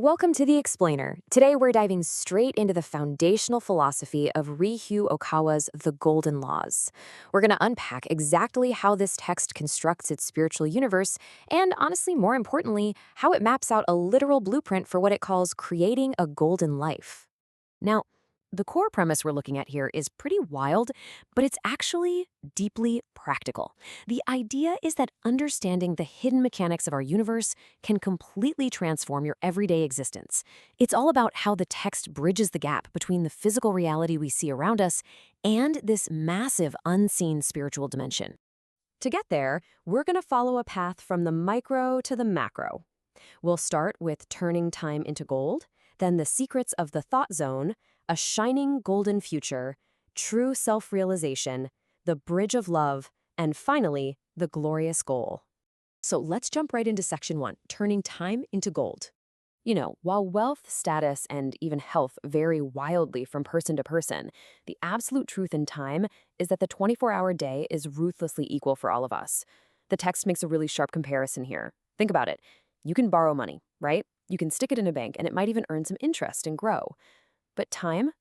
Welcome to The Explainer. Today we're diving straight into the foundational philosophy of Ryuho Okawa's The Golden Laws. We're going to unpack exactly how this text constructs its spiritual universe and, honestly, more importantly, how it maps out a literal blueprint for what it calls creating a golden life. Now, the core premise we're looking at here is pretty wild, but it's actually deeply practical. The idea is that understanding the hidden mechanics of our universe can completely transform your everyday existence. It's all about how the text bridges the gap between the physical reality we see around us and this massive unseen spiritual dimension. To get there, we're going to follow a path from the micro to the macro. We'll start with turning time into gold, then the secrets of the thought zone, a shining golden future, true self-realization, the bridge of love, and finally, the glorious goal. So let's jump right into section 1, turning time into gold. While wealth, status, and even health vary wildly from person to person, the absolute truth in time is that the 24-hour day is ruthlessly equal for all of us. The text makes a really sharp comparison here. Think about it. You can borrow money, right? You can stick it in a bank, and it might even earn some interest and grow. But time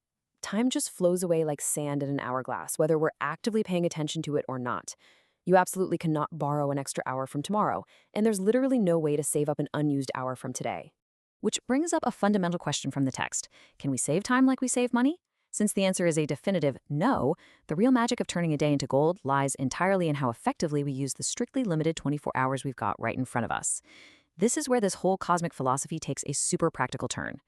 just flows away like sand in an hourglass, whether we're actively paying attention to it or not. You absolutely cannot borrow an extra hour from tomorrow, and there's literally no way to save up an unused hour from today. Which brings up a fundamental question from the text. Can we save time like we save money? Since the answer is a definitive no, the real magic of turning a day into gold lies entirely in how effectively we use the strictly limited 24 hours we've got right in front of us. This is where this whole cosmic philosophy takes a super practical turn.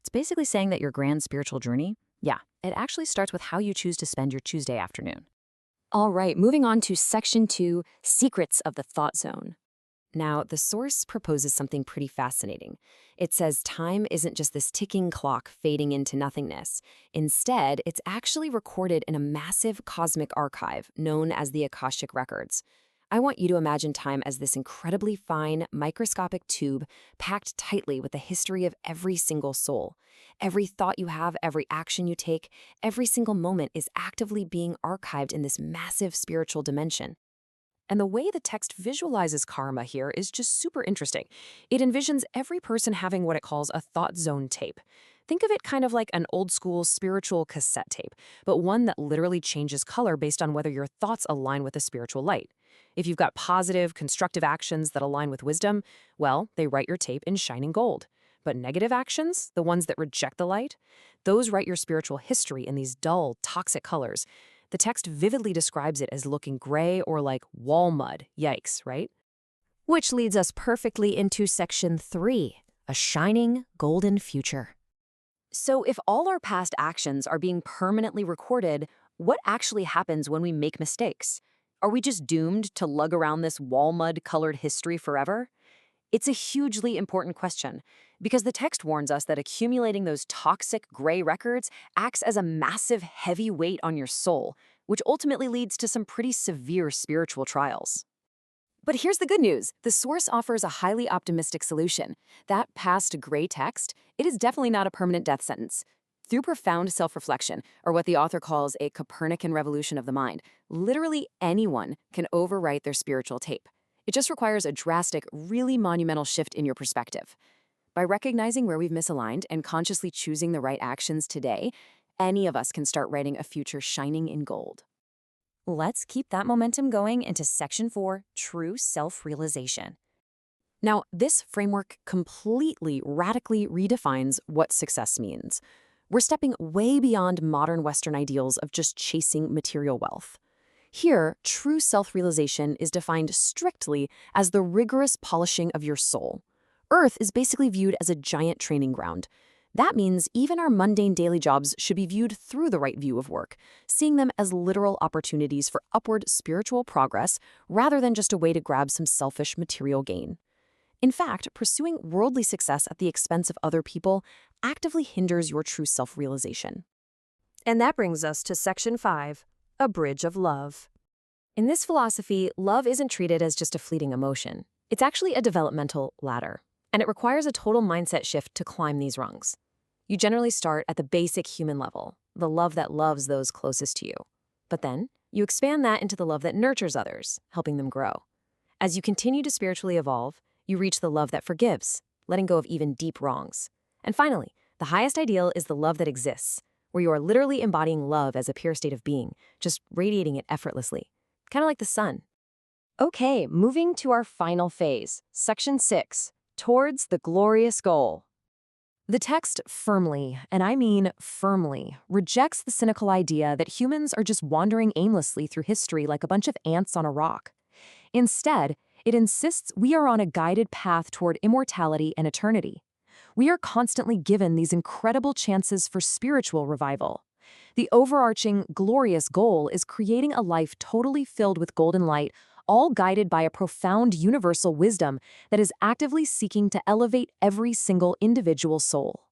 It's basically saying that your grand spiritual journey, it actually starts with how you choose to spend your Tuesday afternoon. All right, moving on to section 2, secrets of the thought zone. Now, the source proposes something pretty fascinating. It says time isn't just this ticking clock fading into nothingness. Instead, it's actually recorded in a massive cosmic archive known as the Akashic Records. I want you to imagine time as this incredibly fine, microscopic tube packed tightly with the history of every single soul. Every thought you have, every action you take, every single moment is actively being archived in this massive spiritual dimension. And the way the text visualizes karma here is just super interesting. It envisions every person having what it calls a thought zone tape. Think of it kind of like an old-school spiritual cassette tape, but one that literally changes color based on whether your thoughts align with the spiritual light. If you've got positive, constructive actions that align with wisdom, well, they write your tape in shining gold. But negative actions, the ones that reject the light, those write your spiritual history in these dull, toxic colors. The text vividly describes it as looking gray or like wall mud. Yikes, right? Which leads us perfectly into section 3, a shining golden future. So if all our past actions are being permanently recorded, what actually happens when we make mistakes? Are we just doomed to lug around this wall mud-colored history forever? It's a hugely important question, because the text warns us that accumulating those toxic gray records acts as a massive heavy weight on your soul, which ultimately leads to some pretty severe spiritual trials. But here's the good news. The source offers a highly optimistic solution. That past gray text, it is definitely not a permanent death sentence. Through profound self-reflection, or what the author calls a Copernican revolution of the mind, literally anyone can overwrite their spiritual tape. It just requires a drastic, really monumental shift in your perspective. By recognizing where we've misaligned and consciously choosing the right actions today, any of us can start writing a future shining in gold. Let's keep that momentum going into section 4, true self-realization. Now, this framework completely, radically redefines what success means. We're stepping way beyond modern Western ideals of just chasing material wealth. Here, true self-realization is defined strictly as the rigorous polishing of your soul. Earth is basically viewed as a giant training ground. That means even our mundane daily jobs should be viewed through the right view of work, seeing them as literal opportunities for upward spiritual progress rather than just a way to grab some selfish material gain. In fact, pursuing worldly success at the expense of other people actively hinders your true self-realization. And that brings us to section 5, a bridge of love. In this philosophy, love isn't treated as just a fleeting emotion. It's actually a developmental ladder, and it requires a total mindset shift to climb these rungs. You generally start at the basic human level, the love that loves those closest to you. But then, you expand that into the love that nurtures others, helping them grow. As you continue to spiritually evolve, you reach the love that forgives, letting go of even deep wrongs. And finally, the highest ideal is the love that exists, where you are literally embodying love as a pure state of being, just radiating it effortlessly, kind of like the sun. Okay, moving to our final phase, Section 6, Towards the Glorious Goal. The text firmly, and I mean firmly, rejects the cynical idea that humans are just wandering aimlessly through history like a bunch of ants on a rock. Instead, it insists we are on a guided path toward immortality and eternity. We are constantly given these incredible chances for spiritual revival. The overarching, glorious goal is creating a life totally filled with golden light, all guided by a profound universal wisdom that is actively seeking to elevate every single individual soul.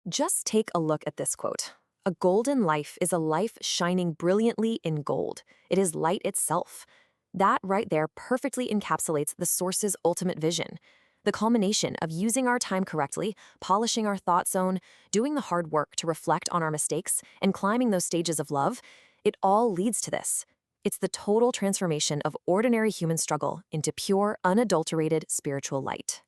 Just take a look at this quote. A golden life is a life shining brilliantly in gold. It is light itself. That right there perfectly encapsulates the Source's ultimate vision. The culmination of using our time correctly, polishing our thought zone, doing the hard work to reflect on our mistakes, and climbing those stages of love, it all leads to this. It's the total transformation of ordinary human struggle into pure, unadulterated spiritual light.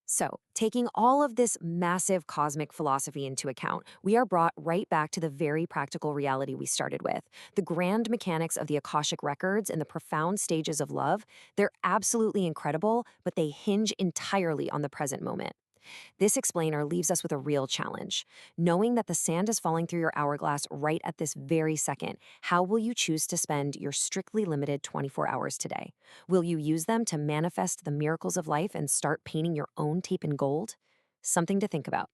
So, taking all of this massive cosmic philosophy into account, we are brought right back to the very practical reality we started with. The grand mechanics of the Akashic Records and the profound stages of love, they're absolutely incredible, but they hinge entirely on the present moment. This explainer leaves us with a real challenge. Knowing that the sand is falling through your hourglass right at this very second, how will you choose to spend your strictly limited 24 hours today? Will you use them to manifest the miracles of life and start painting your own tape in gold? Something to think about.